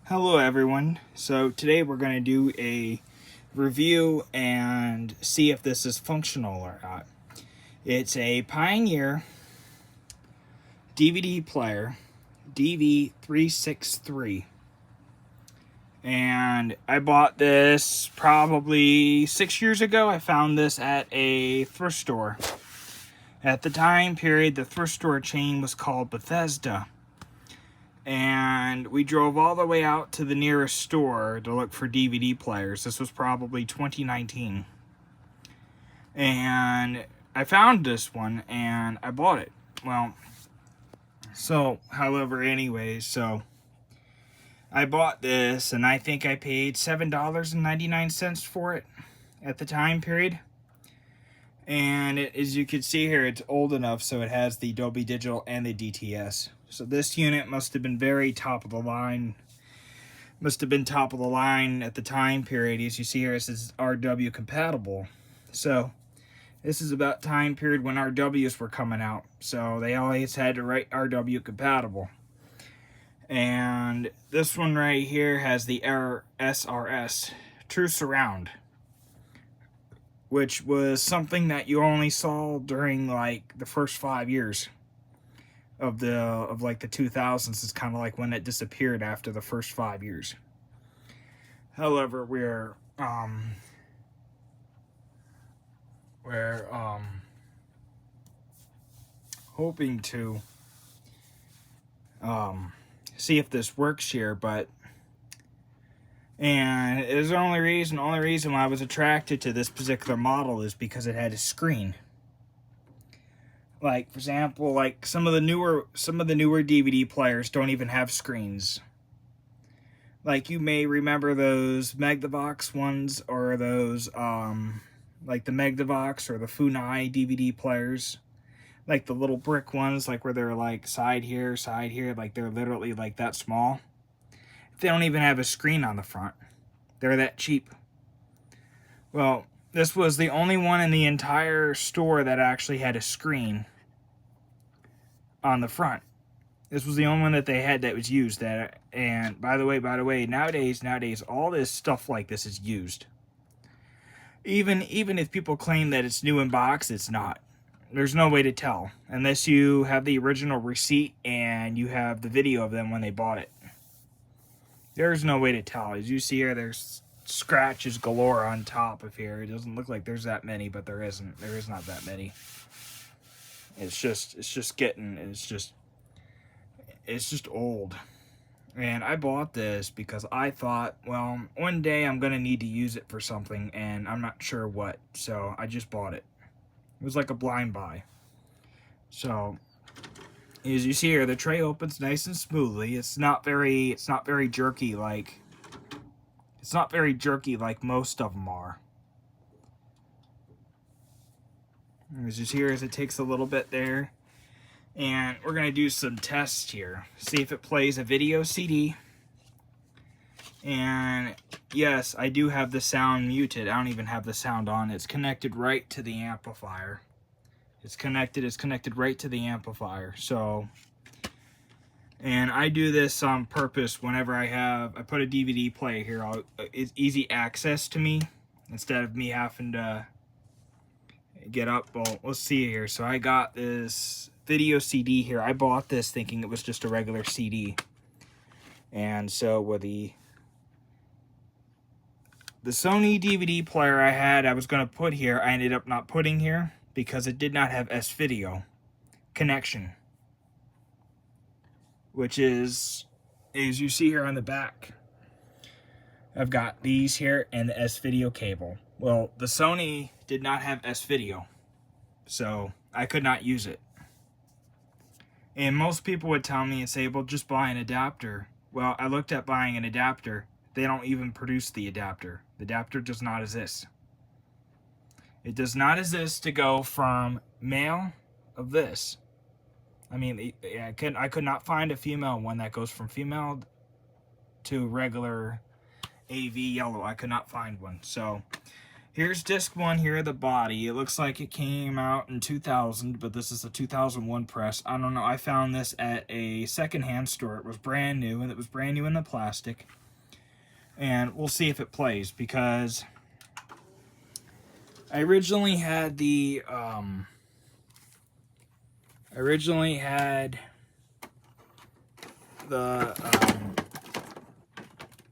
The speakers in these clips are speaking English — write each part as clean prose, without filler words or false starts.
Hello everyone. So today we're going to do a review and see if this is functional or not. It's a Pioneer DVD player, DV363. And I bought this probably 6 years ago. I found this at a thrift store. At the time period, the thrift store chain was called Bethesda. And we drove all the way out to the nearest store to look for DVD players. This was probably 2019. And I found this one and I bought it. However, anyways, so I bought this and I think I paid $7.99 for it at the time period. And as you can see here, it's old enough so it has the Dolby Digital and the DTS. So this unit must have been very top of the line. Must have been top of the line at the time period. As you see here, it says RW compatible. So this is about time period when RWs were coming out. So they always had to write RW compatible. And this one right here has the SRS, True Surround, which was something that you only saw during like the first 5 years of the 2000s. Is kind of like when it disappeared after the first 5 years. However, we're hoping to see if this works here, and it's the only reason why I was attracted to this particular model is because it had a screen. Like, for example, like some of the newer DVD players don't even have screens. Like, you may remember those Magnavox ones, or those like the Magnavox or the Funai DVD players, like the little brick ones, like where they're like side here, like they're literally like that small. They don't even have a screen on the front. They're that cheap. Well, this was the only one in the entire store that actually had a screen on the front. This was the only one that they had that was used. And by the way, nowadays, all this stuff like this is used. Even if people claim that it's new in box, it's not. There's no way to tell unless you have the original receipt and you have the video of them when they bought it. There's no way to tell. As you see here, there's scratches galore on top of here. It doesn't look like there's that many, but there isn't. There is not that many. It's just old. And I bought this because I thought, well, one day I'm gonna need to use it for something, and I'm not sure what. So I just bought it. It was like a blind buy. So as you see here, the tray opens nice and smoothly. It's not very jerky like most of them are. As you see here, it takes a little bit there. And we're going to do some tests here. See if it plays a video CD. And yes, I do have the sound muted. I don't even have the sound on. It's connected right to the amplifier. It's connected right to the amplifier. So, and I do this on purpose whenever I put a DVD player here. It's easy access to me instead of me having to get up. Well, let's see here. So I got this video CD here. I bought this thinking it was just a regular CD. And so with the Sony DVD player I was going to put here, I ended up not putting here because it did not have S-Video connection, which is, as you see here on the back, I've got these here and the S-Video cable. Well, the Sony did not have S-Video, so I could not use it. And most people would tell me and say, well, just buy an adapter. Well, I looked at buying an adapter. They don't even produce the adapter. The adapter does not exist. It does not exist to go from male of this. I mean, I could not find a female one that goes from female to regular AV yellow. I could not find one. So Here's disc 1, here the body. It looks like it came out in 2000, but this is a 2001 press. I don't know, I found this at a secondhand store. It was brand new, and it was brand new in the plastic. And we'll see if it plays, because I originally had the,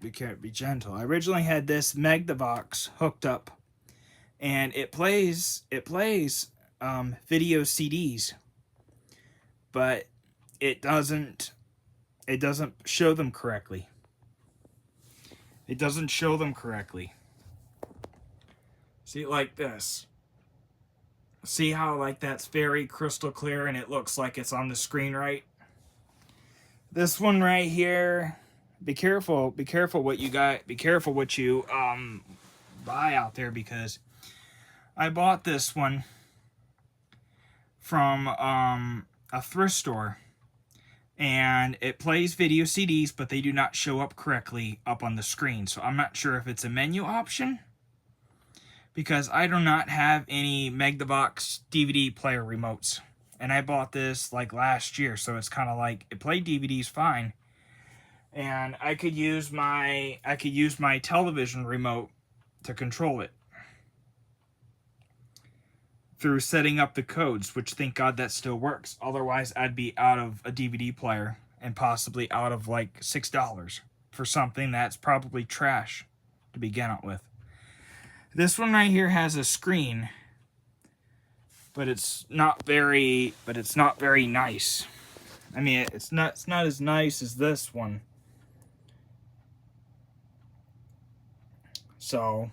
be gentle. I originally had this Magnavox hooked up, and it plays video CDs, but it doesn't show them correctly. It doesn't show them correctly. See, like this. See how like that's very crystal clear and it looks like it's on the screen right? This one right here, be careful what you got, be careful what you buy out there, because I bought this one from a thrift store, and it plays video CDs, but they do not show up correctly up on the screen. So I'm not sure if it's a menu option, because I do not have any Magnavox DVD player remotes. And I bought this like last year, so it's kind of like it played DVDs fine. And I could use my television remote to control it through setting up the codes, which thank God that still works. Otherwise, I'd be out of a DVD player and possibly out of like $6 for something that's probably trash to begin with. This one right here has a screen, but it's not very nice. I mean, it's not as nice as this one. So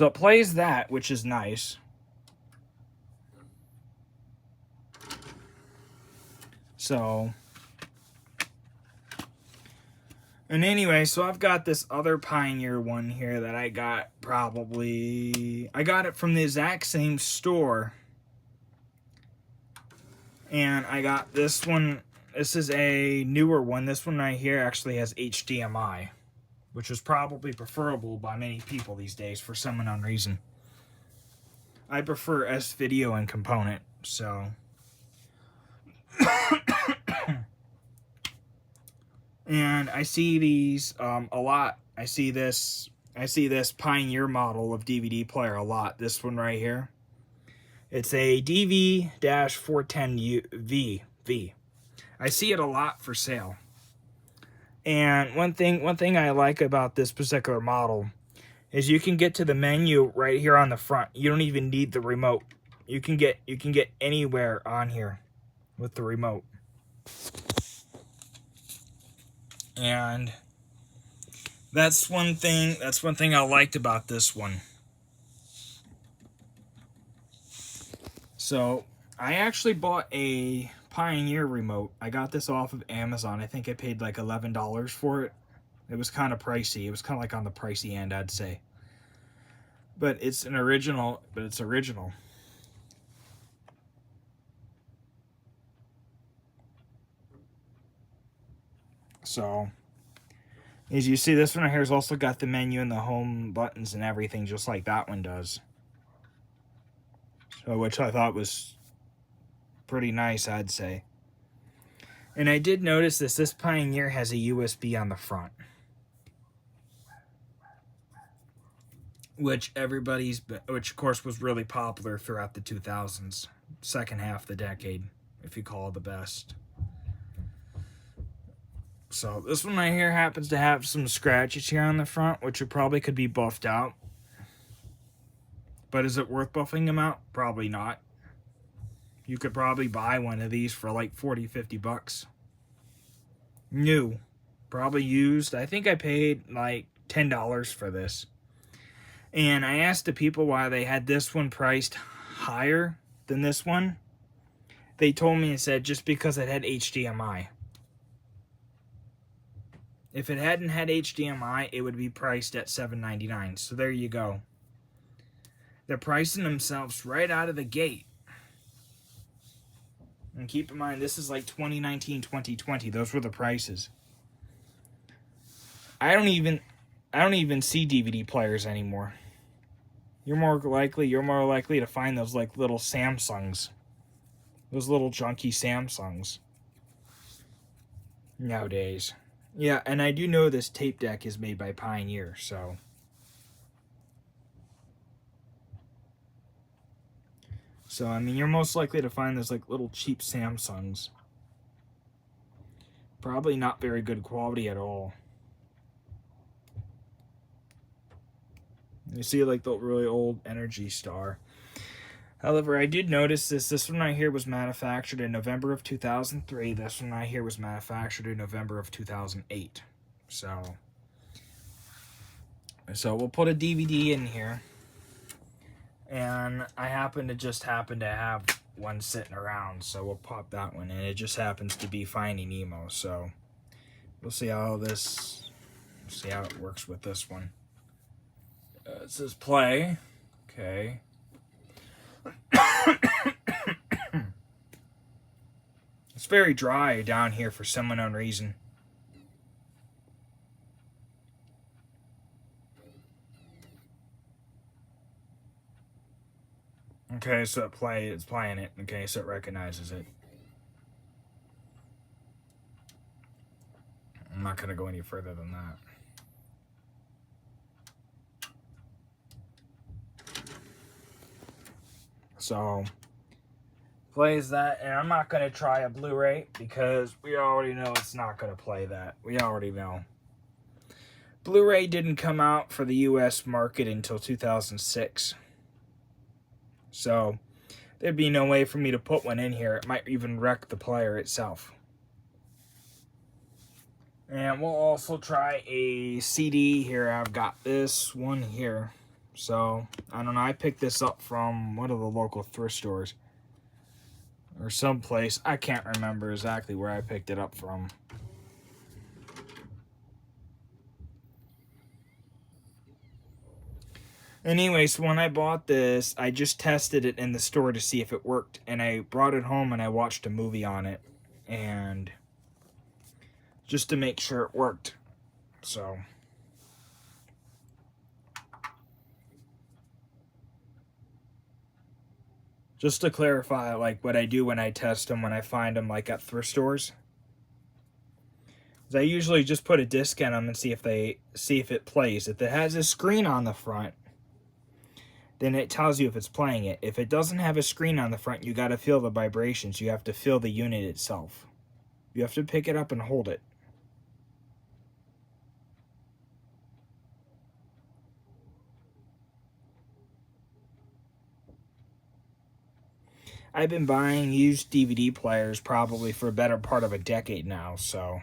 it plays that, which is nice. So, and anyway, so I've got this other Pioneer one here that I got I got it from the exact same store. And I got this one. This is a newer one. This one right here actually has HDMI, which is probably preferable by many people these days for some unknown reason. I prefer S-Video and component, so. And I see these a lot. I see this Pioneer model of DVD player a lot. This one right here. It's a DV-410V. I see it a lot for sale. And one thing I like about this particular model is you can get to the menu right here on the front. You don't even need the remote. You can get anywhere on here with the remote. And that's one thing I liked about this one. So I actually bought a Pioneer remote. I got this off of Amazon. I think I paid like $11 for it. It was kind of pricey. It was kind of like on the pricey end, I'd say. But it's an original, So, as you see, this one right here has also got the menu and the home buttons and everything, just like that one does. So, which I thought was pretty nice, I'd say. And I did notice this Pioneer has a USB on the front, which of course was really popular throughout the 2000s, second half of the decade, if you call it the best. So this one right here happens to have some scratches here on the front, which probably could be buffed out. But is it worth buffing them out? Probably not. You could probably buy one of these for like 40-50 bucks. New. Probably used. I think I paid like $10 for this. And I asked the people why they had this one priced higher than this one. They told me, it said just because it had HDMI. If it hadn't had HDMI, it would be priced at $7.99. So there you go. They're pricing themselves right out of the gate. And keep in mind, this is like 2019, 2020. Those were the prices. I don't even see DVD players anymore. you're more likely to find those like little Samsungs. Those little junky Samsungs. Nowadays. Yeah, and I do know this tape deck is made by Pioneer, so. So, I mean, you're most likely to find those like little cheap Samsungs. Probably not very good quality at all. You see like the really old Energy Star. However, I did notice this. This one right here was manufactured in November of 2003. This one right here was manufactured in November of 2008. So we'll put a DVD in here. And I happen to have one sitting around. So we'll pop that one in. It just happens to be Finding Nemo. So we'll see how it works with this one. It says play. Okay. It's very dry down here for some unknown reason. Okay, so it's playing it. Okay, so it recognizes it. I'm not going to go any further than that. So, plays that, and I'm not going to try a Blu-ray because we already know it's not going to play that. We already know. Blu-ray didn't come out for the US market until 2006. So, there'd be no way for me to put one in here. It might even wreck the player itself. And we'll also try a CD here. I've got this one here. So, I don't know. I picked this up from one of the local thrift stores. Or someplace. I can't remember exactly where I picked it up from. Anyways, when I bought this, I just tested it in the store to see if it worked. And I brought it home and I watched a movie on it. And just to make sure it worked. So. Just to clarify, like, what I do when I test them, when I find them, like, at thrift stores. Is I usually just put a disc in them and see if it plays. If it has a screen on the front, then it tells you if it's playing it. If it doesn't have a screen on the front, you got to feel the vibrations. You have to feel the unit itself. You have to pick it up and hold it. I've been buying used DVD players probably for a better part of a decade now, so.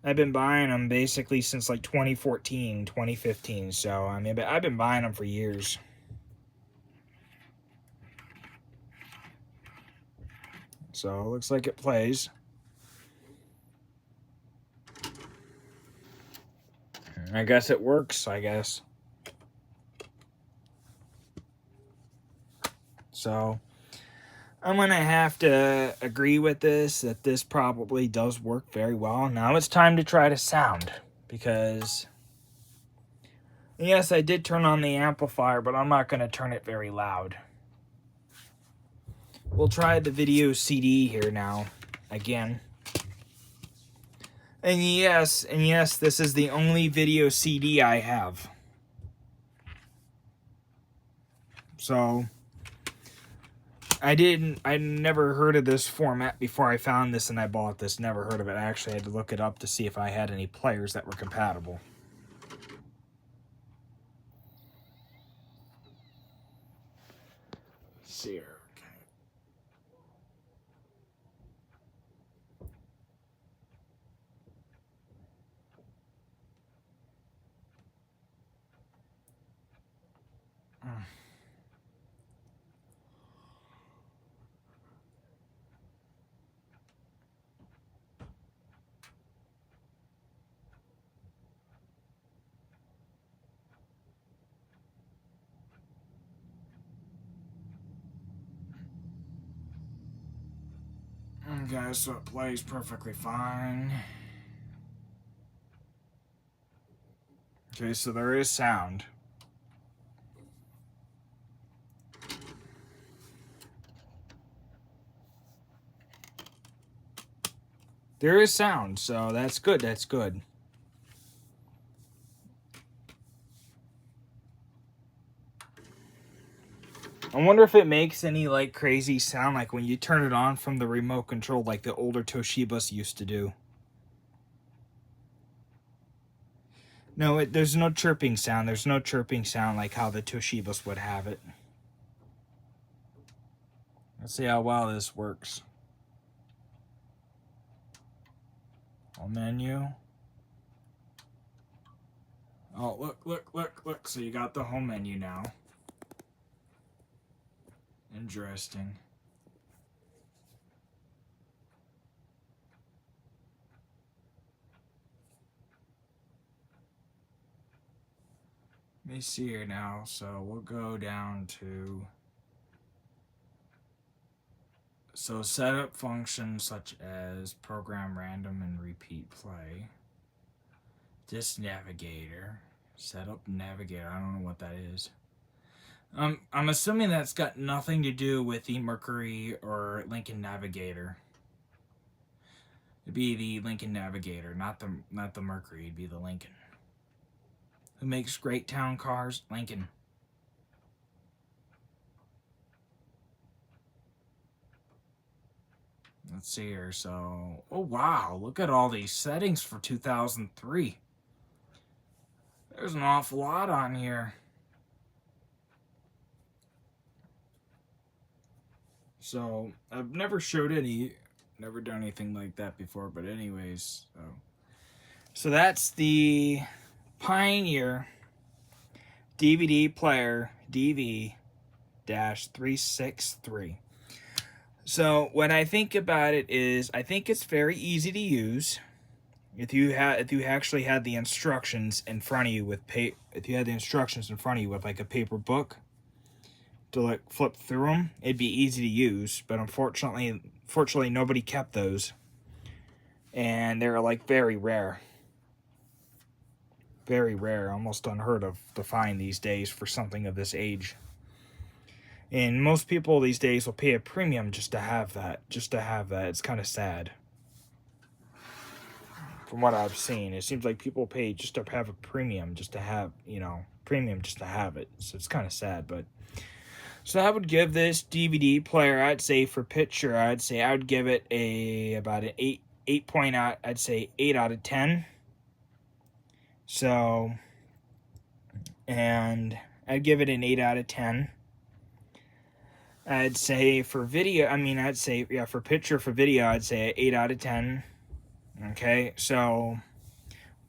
I've been buying them basically since like 2014, 2015, so I mean, I've been buying them for years. So, it looks like it plays. I guess it works, I guess. So, I'm going to have to agree with this, that this probably does work very well. Now it's time to try to sound, because, yes, I did turn on the amplifier, but I'm not going to turn it very loud. We'll try the video CD here now, again. And yes, this is the only video CD I have. So, I never heard of this format before I found this and I bought this. Never heard of it. I actually had to look it up to see if I had any players that were compatible. Let's see here. Okay, so it plays perfectly fine. Okay, so there is sound. There is sound, so that's good. That's good. I wonder if it makes any like crazy sound like when you turn it on from the remote control like the older Toshibas used to do. No, there's no chirping sound. There's no chirping sound like how the Toshibas would have it. Let's see how well this works. Home menu. Oh, look. So you got the home menu now. Interesting. Let me see here now. So we'll go down to... So setup functions such as program random and repeat play. This navigator. Setup navigator. I don't know what that is. I'm assuming that's got nothing to do with the Mercury or Lincoln Navigator. It'd be the Lincoln Navigator, not the Mercury. It'd be the Lincoln. Who makes great town cars? Lincoln. Let's see here. So, oh wow, look at all these settings for 2003. There's an awful lot on here. So, I've never done anything like that before, but anyways, so that's the Pioneer DVD player DV-363. So, what I think about it is, I think it's very easy to use. If you actually had the instructions in front of you with like a paper book to like flip through them, it'd be easy to use. But unfortunately, nobody kept those, and they're like very rare, almost unheard of to find these days for something of this age. And most people these days will pay a premium just to have that. It's kind of sad. From what I've seen, it seems like people pay just to have a premium, just to have, just to have it. So it's kind of sad, but... So I would give this DVD player, I'd say for picture, I would give it about an 8 point out, I'd say 8 out of 10. So, and I'd give it an 8 out of 10. I'd say for video, for picture, for video, I'd say 8 out of 10. Okay, so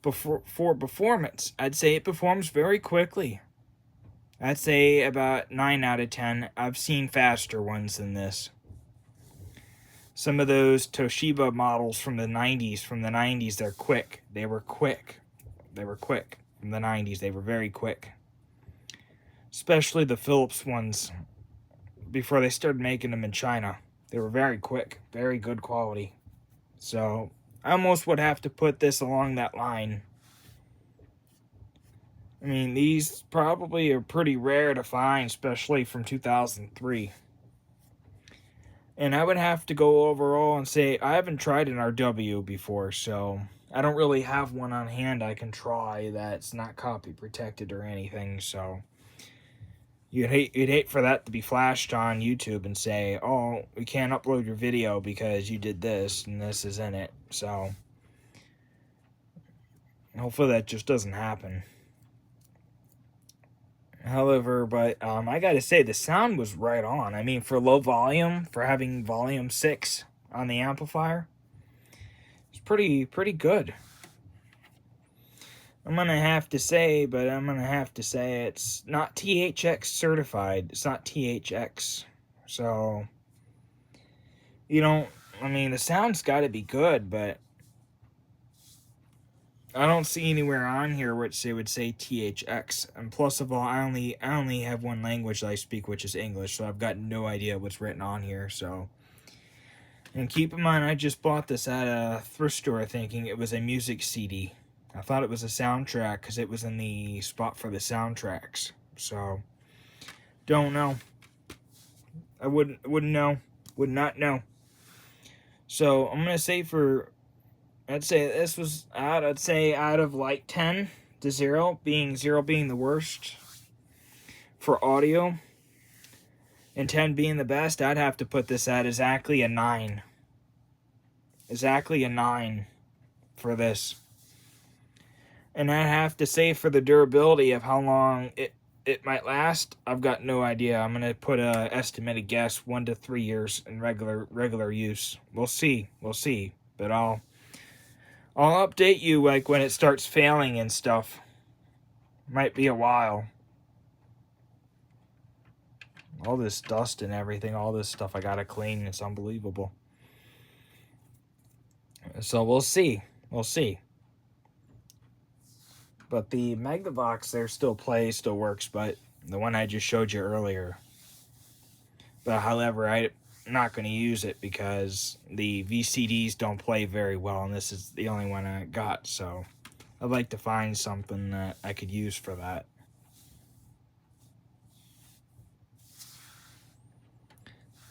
for performance, I'd say it performs very quickly. I'd say about 9 out of 10. I've seen faster ones than this. Some of those Toshiba models from the 90s, they're quick. They were quick. From the 90s, they were very quick. Especially the Philips ones, before they started making them in China. They were very quick, very good quality. So, I almost would have to put this along that line. I mean, these probably are pretty rare to find, especially from 2003. And I would have to go overall and say, I haven't tried an RW before, so I don't really have one on hand I can try that's not copy protected or anything, so you'd hate for that to be flashed on YouTube and say, oh, we can't upload your video because you did this and this is in it. So hopefully that just doesn't happen. However, but I gotta say, the sound was right on. I mean, for low volume, for having volume 6 on the amplifier, it's pretty good. I'm gonna have to say it's not THX certified. It's not THX. So, the sound's gotta be good, but I don't see anywhere on here which it would say THX. And plus of all, I only have one language that I speak, which is English, so I've got no idea what's written on here. So, and keep in mind, I just bought this at a thrift store thinking it was a music CD. I thought it was a soundtrack because it was in the spot for the soundtracks. So, don't know. I wouldn't know. Would not know. So, I'm gonna say for I'd say this was I'd say out of like 10 to 0, being 0 being the worst for audio and 10 being the best, I'd have to put this at exactly a 9. Exactly a 9 for this. And I have to say, for the durability of how long it might last, I've got no idea. I'm gonna put a estimated guess 1 to 3 years in regular use. We'll see, but I'll update you like when it starts failing and stuff. Might be a while. All this dust and everything, all this stuff I gotta clean. It's unbelievable. So we'll see. But the Magnavox there still works, but the one I just showed you earlier. But however, I'm not going to use it because the VCDs don't play very well, and this is the only one I got, so I'd like to find something that I could use for that.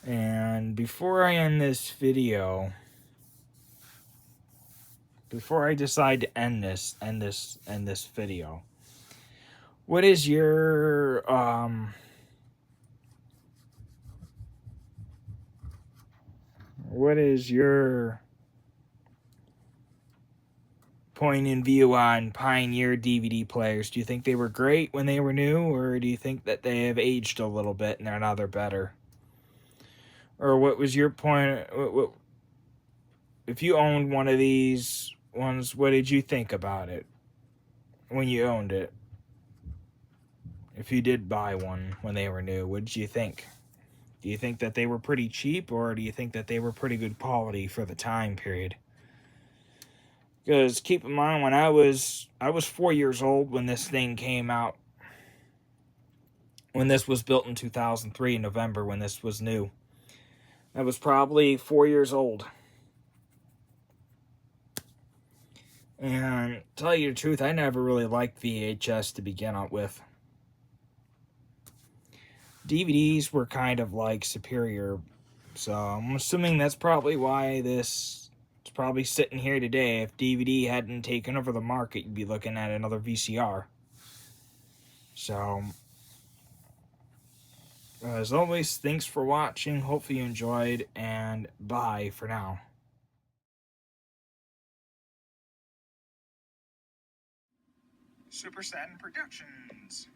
And before I end this video, before I decide to end this video, what is your point in view on Pioneer DVD players? Do you think they were great when they were new, or do you think that they have aged a little bit and now they're better? Or what was your point? If you owned one of these ones, what did you think about it when you owned it? If you did buy one when they were new, what did you think? Do you think that they were pretty cheap, or do you think that they were pretty good quality for the time period? Because keep in mind, when I was 4 years old when this thing came out. When this was built in 2003 in November, when this was new. I was probably 4 years old. And to tell you the truth, I never really liked VHS to begin with. DVDs were kind of like superior. So I'm assuming that's probably why this is probably sitting here today. If DVD hadn't taken over the market, you'd be looking at another VCR. So, as always, thanks for watching. Hopefully you enjoyed, and bye for now. Super Satin Productions.